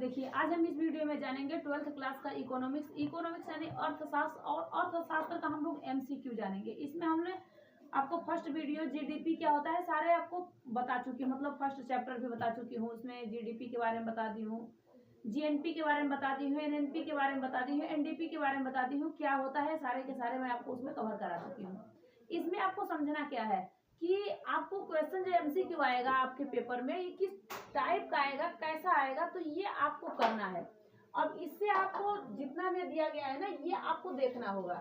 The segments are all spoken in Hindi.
देखिए आज हम इस वीडियो में जानेंगे 12th क्लास का इकोनॉमिक्स यानी अर्थशास्त्र और अर्थशास्त्र का हम लोग एमसीक्यू जानेंगे। इसमें हमने आपको फर्स्ट वीडियो जीडीपी क्या होता है सारे आपको बता चुकी हूँ, मतलब फर्स्ट चैप्टर भी बता चुकी हूँ। उसमें जीडीपी के बारे में बता दी हूँ, जीएनपी के बारे में बता दी हूँ, एनएनपी के बारे में बता दी हूँ, एनडीपी के बारे में बता दी हूँ। क्या होता है सारे के सारे मैं आपको उसमें कवर करा चुकी हूँ। इसमें आपको समझना क्या है कि आपको क्वेश्चन जो एमसीक्यू आएगा आपके पेपर में ये किस टाइप का आएगा, कैसा आएगा, तो ये आपको करना है। अब इससे आपको जितना भी दिया गया है ना ये आपको देखना होगा,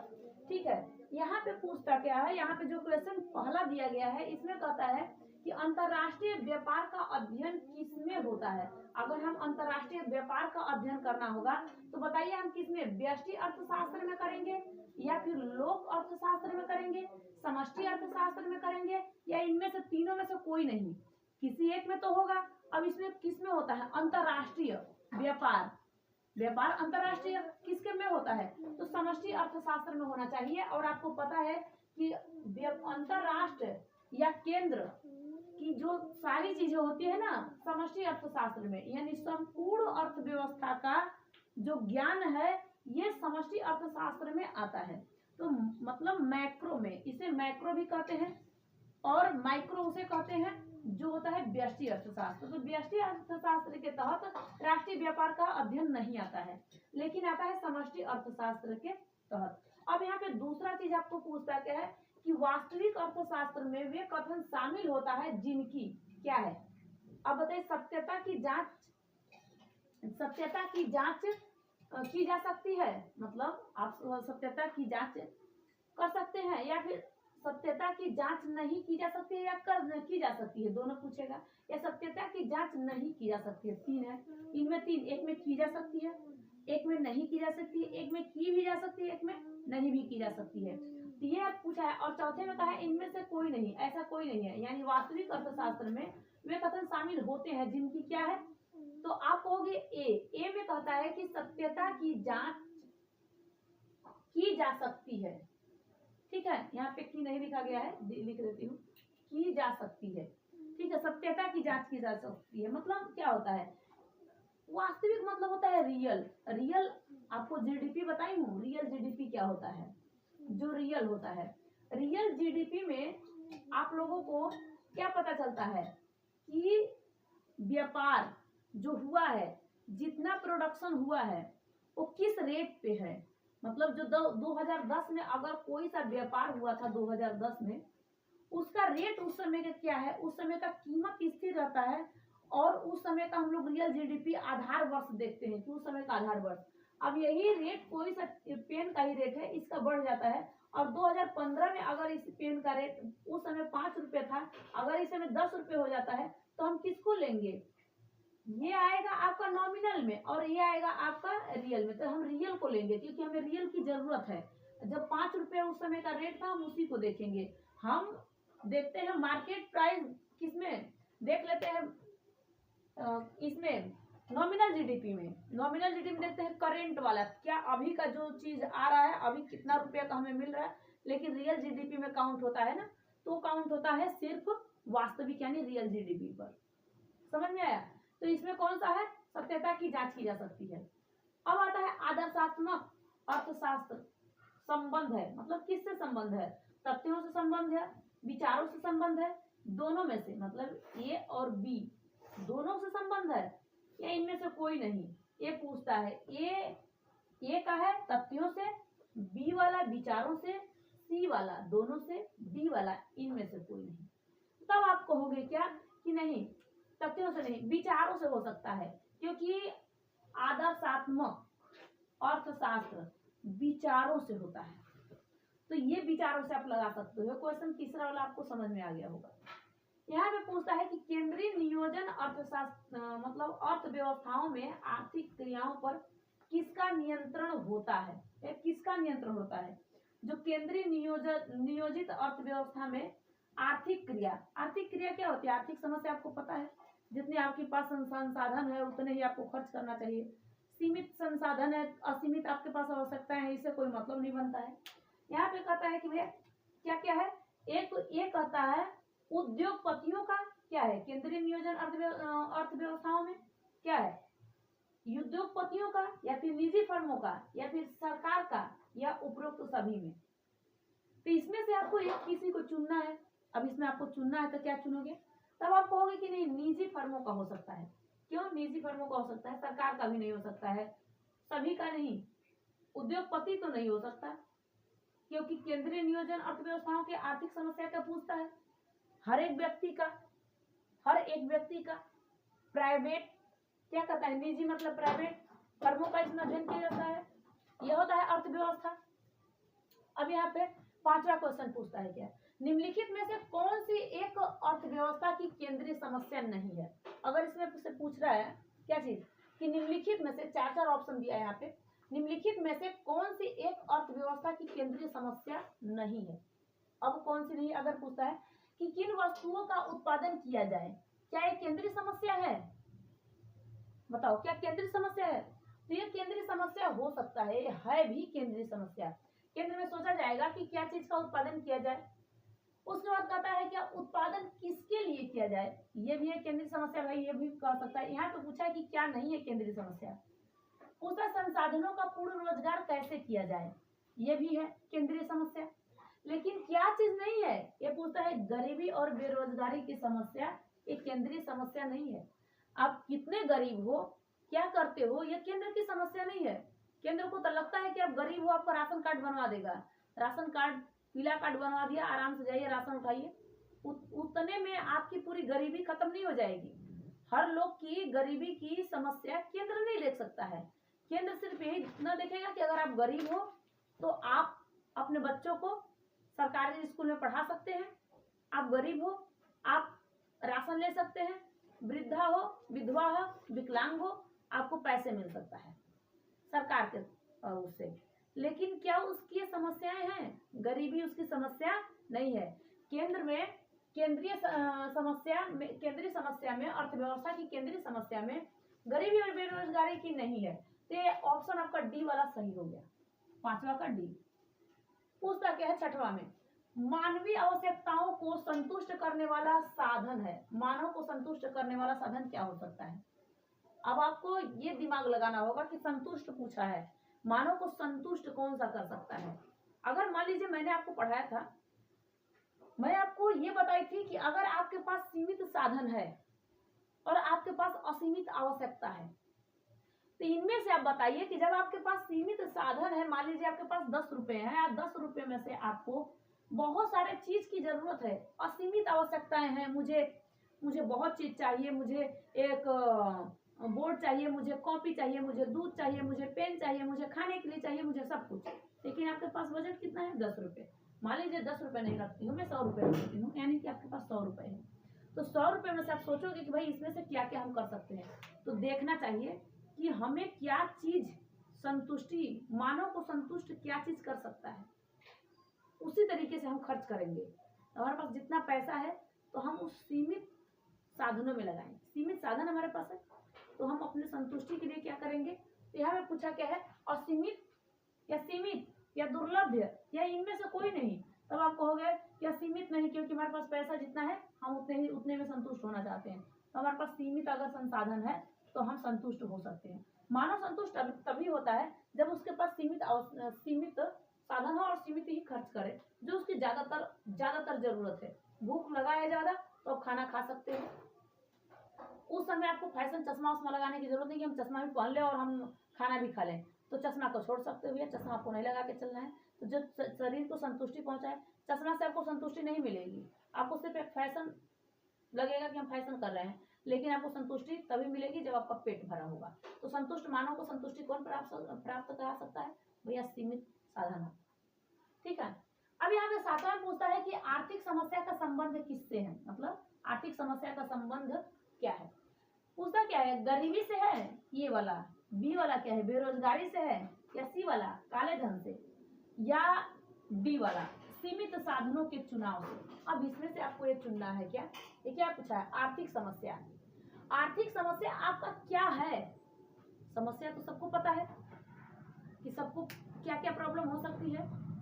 ठीक है। यहाँ पे पूछता क्या है, यहाँ पे जो क्वेश्चन पहला दिया गया है इसमें कहता है कि अंतरराष्ट्रीय व्यापार का अध्ययन किसमें होता है। अगर हम अंतरराष्ट्रीय व्यापार का अध्ययन करना होगा तो बताइए हम किसमें, व्यष्टि अर्थशास्त्र में करेंगे या फिर लोक अर्थशास्त्र में करेंगे, समष्टि अर्थशास्त्र में करेंगे, या इनमें से तीनों में से कोई नहीं, किसी एक में तो होगा। अब इसमें किसमें होता है, अंतरराष्ट्रीय व्यापार, व्यापार अंतरराष्ट्रीय किसके में होता है, तो समष्टि अर्थशास्त्र में होना चाहिए। और आपको पता है कि अंतरराष्ट्र या केंद्र की जो सारी चीजें होती है ना समष्टि अर्थशास्त्र में, यानी संपूर्ण अर्थव्यवस्था का जो ज्ञान है ये समष्टि अर्थशास्त्र में आता है। तो मतलब मैक्रो में, इसे मैक्रो भी कहते हैं और माइक्रो उसे कहते हैं जो होता है व्यष्टि अर्थशास्त्र। तो व्यष्टि अर्थशास्त्र के तहत राष्ट्रीय व्यापार का अध्ययन नहीं आता है, लेकिन आता है समष्टि अर्थशास्त्र के तहत। अब यहाँ पे दूसरा चीज आपको पूछता क्या है कि वास्तविक अर्थशास्त्र में वे कथन शामिल होता है जिनकी क्या है। अब बताइए सत्यता की जांच की जा सकती है, मतलब आप सत्यता की जांच कर सकते हैं या फिर सत्यता की जांच नहीं की जा सकती है या की जा सकती है, दोनों पूछेगा। या सत्यता की जांच नहीं की जा सकती है, तीन है, इनमें तीन, एक में की जा सकती है, एक में नहीं की जा सकती है, एक में की भी जा सकती है, एक में नहीं भी की जा सकती है। तो ये पूछा है। और चौथे में कहा है इनमें से कोई नहीं, ऐसा कोई नहीं है, यानी वास्तविक अर्थशास्त्र में वे कथन शामिल होते हैं जिनकी क्या है, तो आप कहोगे ए में कहता है कि सत्यता की जांच की जा सकती है, ठीक है। यहाँ पे की नहीं लिखा गया है, लिख देती हूँ, की जा सकती है, ठीक है। सत्यता की जांच की जा सकती है मतलब क्या होता है, वास्तविक मतलब होता है रियल आपको जीडीपी बताई हूँ, रियल जीडीपी क्या होता है, जो रियल होता है। रियल जीडीपी में आप लोगों को क्या पता चलता है कि व्यापार जो हुआ है, जितना प्रोडक्शन हुआ है वो किस रेट पे है, मतलब जो 2010 में अगर कोई सा व्यापार हुआ था 2010 में, उसका रेट उस समय का क्या है, उस समय का कीमत स्थिर रहता है। और उस समय का हम लोग रियल जीडीपी आधार वर्ष देखते हैं कि उस समय का आधार वर्ष। अब यही रेट कोई सा पेन का ही रेट है, इसका बढ़ जाता है। और 2015 में अगर इस पेन का रेट उस समय 5 रुपये था, अगर इस समय 10 रुपये हो जाता है तो हम किसको लेंगे, ये आएगा आपका नॉमिनल में और ये आएगा आपका रियल में, तो हम रियल को लेंगे क्योंकि हमें रियल की जरूरत है। जब 5 रुपये उस समय का रेट था हम उसी को देखेंगे। हम देखते हैं मार्केट प्राइस किसमें देख लेते हैं, इसमें नॉमिनल जीडीपी में, नॉमिनल जीडीपी में देखते हैं करेंट वाला, क्या अभी का जो चीज आ रहा है, अभी कितना रुपया का हमें मिल रहा है। लेकिन रियल जीडीपी में काउंट होता है ना, तो काउंट होता है सिर्फ वास्तविक यानी रियल जीडीपी पर। समझ में आया। तो इसमें कौन सा है, सत्यता की जांच की जा सकती है। अब आता है आदर्शात्मक अर्थशास्त्र, संबंध है, मतलब किससे संबंध है, तथ्यों से संबंध है, विचारों से संबंध है, दोनों में से, मतलब ए और बी दोनों से संबंध है या इनमें से कोई नहीं, ये पूछता है। ए का है तथ्यों से, बी वाला विचारों से, सी वाला दोनों से, डी वाला इनमें से कोई नहीं। तब आप कहोगे क्या कि नहीं तथ्यों से नहीं विचारों से हो सकता है, क्योंकि आदर्शात्मक अर्थशास्त्र विचारों से होता है। तो ये विचारों से आप लगा सकते हो। क्वेश्चन तीसरा वाला आपको समझ में आ गया होगा। यहाँ पे पूछता है कि केंद्रीय नियोजन अर्थशास्त्र मतलब अर्थव्यवस्थाओं में आर्थिक क्रियाओं पर किसका नियंत्रण होता है, या किसका नियंत्रण होता है। जो केंद्रीय नियोजित अर्थव्यवस्था में आर्थिक क्रिया क्या होती है, आर्थिक समस्या आपको पता है, जितने आपके पास संसाधन है उतने ही आपको खर्च करना चाहिए। सीमित संसाधन है, असीमित आपके पास आवश्यकताएं हैं, इससे कोई मतलब नहीं बनता है। यहाँ पे कहता है कि भैया क्या क्या है, एक तो ये कहता है उद्योगपतियों का क्या है, केंद्रीय नियोजन अर्थव्यवस्थाओं में क्या है, उद्योगपतियों का या फिर निजी फर्मों का या फिर सरकार का या उपरोक्त सभी में। तो इसमें से आपको एक किसी को चुनना है। अब इसमें आपको चुनना है तो क्या चुनोगे? तब आप कहोगे कि नहीं, निजी फर्मों का हो सकता है। क्यों निजी फर्मों का हो सकता है? सरकार का भी नहीं हो सकता है, सभी का नहीं, उद्योगपति तो नहीं हो सकता, क्योंकि केंद्रीय नियोजन अर्थव्यवस्थाओं के आर्थिक समस्या का पूछता है। हर एक व्यक्ति का प्राइवेट क्या कहता है, निजी मतलब प्राइवेट फर्मों का इसमें अध्ययन किया जाता है। यह होता है अर्थव्यवस्था। अब यहाँ पे 5वां क्वेश्चन पूछता है क्या, निम्नलिखित में से कौन सी एक अर्थव्यवस्था की केंद्रीय समस्या नहीं है। अगर इसमें से पूछ रहा है क्या चीज कि निम्नलिखित में से, चार ऑप्शन दिया है यहाँ पे, निम्नलिखित में से कौन सी एक अर्थव्यवस्था की केंद्रीय समस्या नहीं है। अब कौन सी नहीं, अगर पूछता है कि किन वस्तुओं का उत्पादन किया जाए, क्या ये केंद्रीय समस्या है? बताओ क्या केंद्रीय समस्या है? तो ये केंद्रीय समस्या हो सकता है भी केंद्रीय समस्या। केंद्र में सोचा जाएगा कि क्या चीज का उत्पादन किया जाए, उसके बाद कहता है क्या उत्पादन किसके लिए किया जाए, ये भी है केंद्रीय समस्या। भाई ये भी कह सकता है। यहाँ पे पूछा है कि क्या नहीं है केंद्रीय समस्या। पूछा संसाधनों का पूर्ण रोजगार कैसे किया जाए, ये भी है केंद्रीय समस्या। लेकिन क्या चीज नहीं है, ये पूछता है गरीबी और बेरोजगारी की समस्या, ये केंद्रीय समस्या नहीं है। आप कितने गरीब हो, क्या करते हो, ये केंद्र की समस्या नहीं है। केंद्र को तो लगता है कि आप गरीब हो, आपका राशन कार्ड बनवा देगा, राशन कार्ड पीला कार्ड बनवा दिया, आराम से जाइए राशन उठाइए। उतने में आपकी पूरी गरीबी खत्म नहीं हो जाएगी। हर लोग की गरीबी की समस्या केंद्र नहीं देख सकता है। केंद्र सिर्फ यही न देखेगा कि अगर आप गरीब हो तो आप अपने बच्चों को सरकारी स्कूल में पढ़ा सकते हैं, आप गरीब हो आप राशन ले सकते हैं, वृद्धा हो, विधवा हो, विकलांग हो, आपको पैसे मिल सकता है सरकार के उससे। लेकिन क्या उसकी समस्याएं हैं? गरीबी उसकी समस्या नहीं है। केंद्र में केंद्रीय समस्या में अर्थव्यवस्था की केंद्रीय समस्या में गरीबी और बेरोजगारी की नहीं है। तो ये ऑप्शन आपका डी वाला सही हो गया, 5वां का डी। पूछता क्या है 6वां में, मानवीय आवश्यकताओं को संतुष्ट करने वाला साधन है। मानव को संतुष्ट करने वाला साधन क्या हो सकता है? अब आपको ये दिमाग लगाना होगा कि संतुष्ट पूछा है, मानव को संतुष्ट कौन सा कर सकता है। अगर मान लीजिए मैंने आपको पढ़ाया था, मैं आपको ये बताई थी कि अगर आपके पास सीमित साधन है और आपके पास असीमित आवश्यकता है, तो इनमें से आप बताइए कि जब आपके पास सीमित साधन है, मान लीजिए आपके पास 10 रुपए है, या 10 रुपए में से आपको बहुत सारे चीज की जरूरत है, असीमित आवश्यकताएं हैं, मुझे बहुत चीज चाहिए, मुझे एक बोर्ड चाहिए, मुझे कॉपी चाहिए, मुझे दूध चाहिए, मुझे पेन चाहिए, मुझे खाने के लिए चाहिए, मुझे सब कुछ। लेकिन आपके पास बजट कितना है? 10 रुपए। मान लीजिए 10 रुपए नहीं रखती हूँ मैं, 100 रुपए रखती हूँ, यानी कि आपके पास 100 रुपए है। तो 100 रुपए में से आप सोचोगे कि भाई इसमें से क्या क्या हम कर सकते हैं। तो देखना चाहिए कि हमें क्या चीज संतुष्टि, मानव को संतुष्ट क्या चीज कर सकता है, उसी तरीके से हम खर्च करेंगे। हमारे पास जितना पैसा है तो हम उस सीमित साधनों में लगाएंगे। सीमित साधन हमारे पास है तो हम अपने संतुष्टि के लिए क्या करेंगे। तो यहाँ पे पूछा क्या है, असीमित या सीमित या दुर्लभ या इनमें से कोई नहीं। तब आप कहोगे कि असीमित नहीं, क्योंकि हमारे पास पैसा जितना है हम उतने में संतुष्ट होना चाहते हैं। तो हमारे पास सीमित अगर संसाधन है तो हम संतुष्ट हो सकते हैं। मानव संतुष्ट तभी होता है जब उसके पास सीमित साधन हो और सीमित ही खर्च करे, जो उसकी ज्यादातर जरूरत है। भूख लगा है ज्यादा तो आप खाना खा सकते हैं। उस समय आपको फैशन चश्मा लगाने की जरूरत नहीं कि हम चश्मा भी पहन ले और हम खाना भी खा लें। तो चश्मा को छोड़ सकते हो, चश्मा आपको नहीं लगा के चलना है। तो जो शरीर को संतुष्टि पहुंचाए, चश्मा से आपको संतुष्टि नहीं मिलेगी, आपको सिर्फ एक फैशन लगेगा कि हम फैशन कर रहे हैं, लेकिन आपको संतुष्टि तभी मिलेगी जब आपका पेट भरा होगा। तो संतुष्ट मानव को संतुष्टि कौन प्राप्त करा सकता है? भैया सीमित साधन। ठीक है। अब यहाँ पे 7वां पूछता है कि आर्थिक समस्या का संबंध किससे है, मतलब आर्थिक समस्या का संबंध क्या है। पूछता क्या है, गरीबी से है ये वाला, बी वाला क्या है, बेरोजगारी से है, या सी वाला काले धन से, या डी वाला सीमित साधनों के चुनाव से। अब इसमें से आपको ये चुनना है। क्या ये क्या पूछा है, आर्थिक समस्या। आर्थिक समस्या आपका क्या है? समस्या तो सबको पता है कि सबको क्या क्या प्रॉब्लम हो सकती है।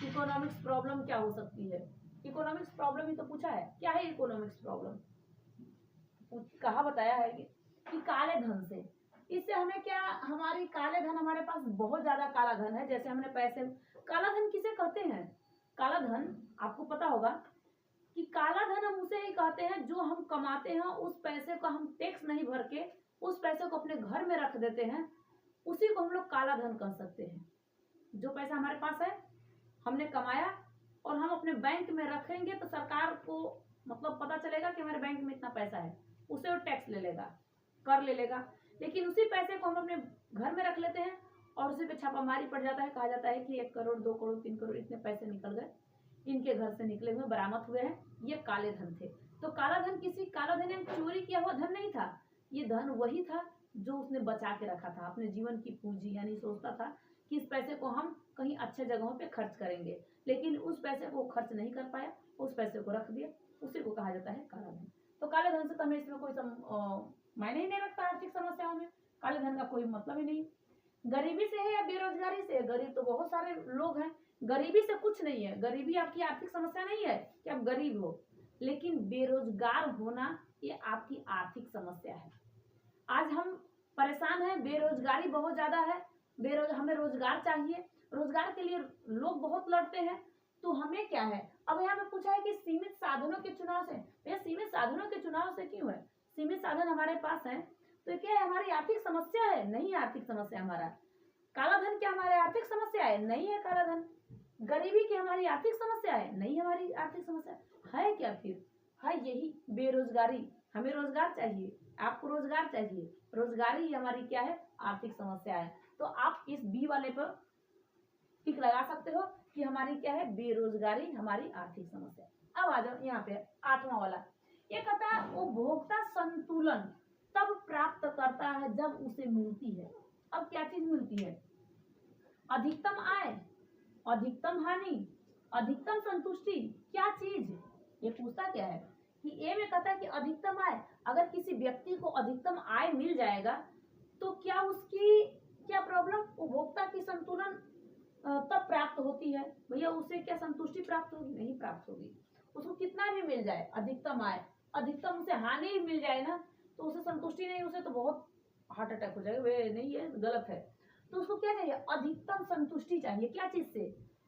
इकोनॉमिक्स प्रॉब्लम क्या हो सकती है, इकोनॉमिक्स प्रॉब्लम ही तो पूछा है। क्या है इकोनॉमिक्स प्रॉब्लम? कहा बताया है कि काले धन से। इससे हमें क्या, हमारी काले धन, हमारे पास बहुत ज्यादा काला धन है। जैसे हमने पैसे, काला धन किसे कहते हैं? काला धन आपको पता होगा कि काला धन हम उसे ही कहते हैं जो हम कमाते हैं, उस पैसे को हम टैक्स नहीं भर के उस पैसे को अपने घर में रख देते हैं, उसी को हम लोग काला धन कह सकते हैं। जो पैसा हमारे पास है, हमने कमाया और हम अपने बैंक में रखेंगे तो सरकार को मतलब पता चलेगा कि हमारे बैंक में इतना पैसा है, उसे वो टैक्स ले लेगा, कर ले लेगा। लेकिन उसी पैसे को हम अपने घर में रख लेते हैं और उसी पे छापामारी पड़ जाता है, कहा जाता है कि 1 करोड़ 2 करोड़ 3 करोड़ इतने पैसे निकल गए, इनके घर से निकले हुए, बरामद हुए हैं, ये काले धन थे। तो काला धन किसी, काला धन यानी चोरी किया हुआ धन नहीं था, ये धन वही था जो उसने बचा के रखा था, अपने जीवन की पूंजी, यानी सोचता था कि इस पैसे को हम कहीं अच्छे जगहों पे खर्च करेंगे, लेकिन उस पैसे को खर्च नहीं कर पाया, उस पैसे को रख दिया, उसी को कहा जाता है काला धन। तो काले धन से तो हमें इसमें कोई मायने ही नहीं रखता, आर्थिक समस्याओं में काले धन का कोई मतलब ही नहीं। गरीबी से है या बेरोजगारी से? गरीब तो बहुत सारे लोग हैं, गरीबी से कुछ नहीं है, गरीबी आपकी आर्थिक समस्या नहीं है कि आप गरीब हो, लेकिन बेरोजगार होना ये आपकी आर्थिक समस्या है। आज हम परेशान हैं, बेरोजगारी बहुत ज्यादा है, हमें रोजगार चाहिए, रोजगार के लिए लोग बहुत लड़ते हैं, तो हमें क्या है? अब यहाँ पे पूछा है कि सीमित साधनों के चुनाव से, भैया सीमित साधनों के चुनाव से क्यों है? सीमित साधन हमारे पास है तो क्या है, हमारी आर्थिक समस्या है? नहीं, आर्थिक समस्या हमारा। काला धन क्या हमारी आर्थिक समस्या है? नहीं है काला धन। गरीबी की हमारी आर्थिक समस्या है? नहीं, हमारी आर्थिक समस्या है क्या? फिर है यही बेरोजगारी। हमें रोजगार चाहिए, आपको रोजगार चाहिए, रोजगारी हमारी क्या है? आर्थिक समस्या है। तो आप इस बी वाले पर टिक लगा सकते हो कि हमारी क्या है? बेरोजगारी हमारी आर्थिक समस्या। अब आ जाओ यहाँ पे 8वां वाला, ये कहता है उपभोक्ता संतुलन तब प्राप्त करता है जब उसे मिलती है। अब क्या चीज मिलती है? अधिकतम आय, अधिकतम हानि, अधिकतम संतुष्टि। क्या चीज? ये पूछता क्या है कि ए में कहता है कि अधिकतम आय, अगर किसी व्यक्ति को अधिकतम आय मिल जाएगा तो क्या उसकी क्या प्रॉब्लम? उपभोक्ता की संतुलन तब प्राप्त होती है। भैया उसे क्या संतुष्टि प्राप्त होगी? नहीं प्राप्त होगी। उसको कितना भी मिल जाए अधिकतम आय, अधिकतम उसे हानि ही मिल जाए ना तो उसे संतुष्टि नहीं, उसे तो बहुत हार्ट अटैक हो जाएगा, वे नहीं है, गलत है। तो उसको क्या चाहिए? अधिकतम संतुष्टि चाहिए। क्या चीज से?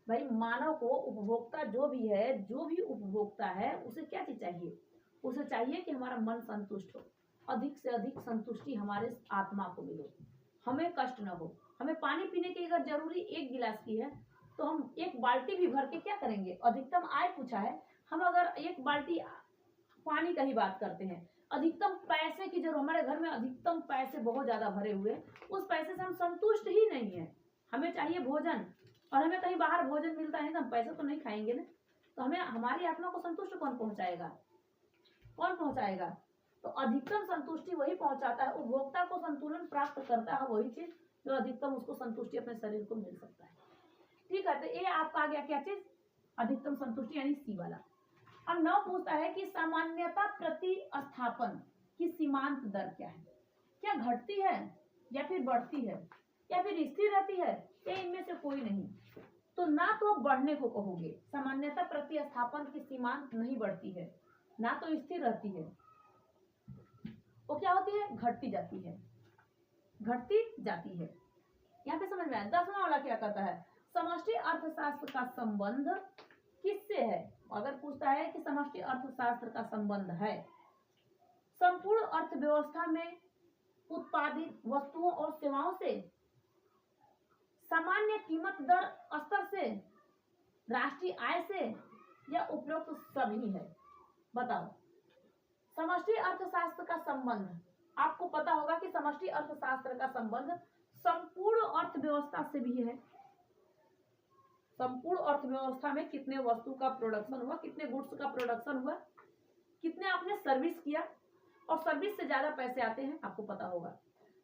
भाई मानव को, उपभोक्ता जो भी है, जो भी उपभोक्ता है, उसे क्या चीज चाहिए? उसे चाहिए कि हमारा मन संतुष्ट हो, अधिक से अधिक संतुष्टि हमारे आत्मा को मिले, हमें कष्ट न हो। हमें पानी पीने की अगर जरूरी 1 गिलास की है तो हम 1 बाल्टी भी भर के क्या करेंगे? अधिकतम आय पूछा है, हम अगर 1 बाल्टी पानी का ही बात करते हैं, अधिकतम पैसे की जरूरत, हमारे घर में अधिकतम पैसे बहुत ज्यादा भरे हुए, उस पैसे से हम संतुष्ट ही नहीं है। हमें चाहिए भोजन, और हमें कहीं बाहर भोजन मिलता है तो हम पैसे तो नहीं खाएंगे ना, तो हमें हमारी आत्मा को संतुष्ट कौन पहुंचाएगा? कौन पहुंचाएगा? तो अधिकतम संतुष्टि वही पहुंचाता है, उपभोक्ता को संतुलन प्राप्त करता है वही चीज जो अधिकतम उसको संतुष्टि अपने शरीर को मिल सकता है। ठीक है, तो ये आपका आ गया क्या चीज? अधिकतम संतुष्टि, यानी सी वाला। अब 9 पूछता है कि सामान्यता प्रतिस्थापन की सीमांत दर क्या है? क्या घटती है या फिर बढ़ती है या फिर स्थिर रहती है, या इनमें से कोई नहीं? तो ना तो बढ़ने को कहोगे, सामान्यता प्रतिस्थापन की सीमांत नहीं बढ़ती है, ना तो स्थिर रहती है, वो क्या होती है? घटती जाती है, घटती जाती है। यहाँ पे समझ में आया। 10वां वाला क्या कहता है? समष्टि अर्थशास्त्र का संबंध किससे है? अगर पूछता है कि समष्टि अर्थशास्त्र का संबंध है संपूर्ण अर्थव्यवस्था में उत्पादित वस्तुओं और सेवाओं से, सामान्य कीमत दर स्तर से, राष्ट्रीय आय से, या उपरोक्त सभी है? बताओ। समष्टि अर्थशास्त्र का संबंध, आपको पता होगा कि समष्टि अर्थशास्त्र का संबंध संपूर्ण अर्थव्यवस्था से भी है। संपूर्ण अर्थव्यवस्था में कितने वस्तु का प्रोडक्शन हुआ, कितने गुड्स का प्रोडक्शन हुआ, कितने आपने सर्विस किया, और सर्विस से ज्यादा पैसे आते हैं, आपको पता होगा।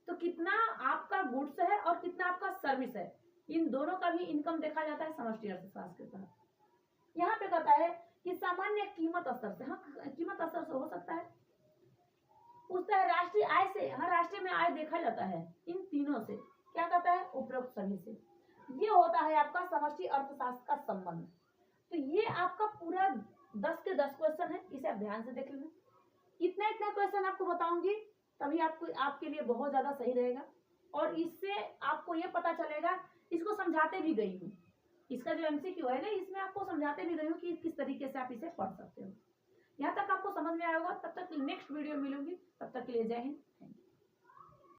तो कितना आपका गुड्स है और कितना आपका सर्विस है, इन दोनों का भी इनकम देखा जाता है समष्टि अर्थशास्त्र के तहत। यहाँ पे कहता है कि सामान्य कीमत स्तर से, हाँ कीमत स्तर से हो सकता है। पूछता है राष्ट्रीय आय से, हाँ राष्ट्रीय में आय देखा जाता है इन तीनों से। क्या कहता है? उपरोक्त सभी से। ये होता है आपका समष्टि अर्थशास्त्र का संबंध। तो ये आपका पूरा 10 के 10 क्वेश्चन है, इसे आप ध्यान से देख लेना। इतना इतना क्वेश्चन आपको बताऊंगी तभी आपको आपके लिए बहुत ज़्यादा सही रहेगा। और इससे आपको ये पता चलेगा, इसको समझाते भी गई हूँ, इसका जो MCQ है ना इसमें आपको समझाते भी गई हूँ कि किस तरीके से आप इसे पढ़ सकते हो। यहाँ तक आपको समझ में आया होगा। तब तक नेक्स्ट वीडियो मिलूंगी, तब तक के लिए जय हिंद।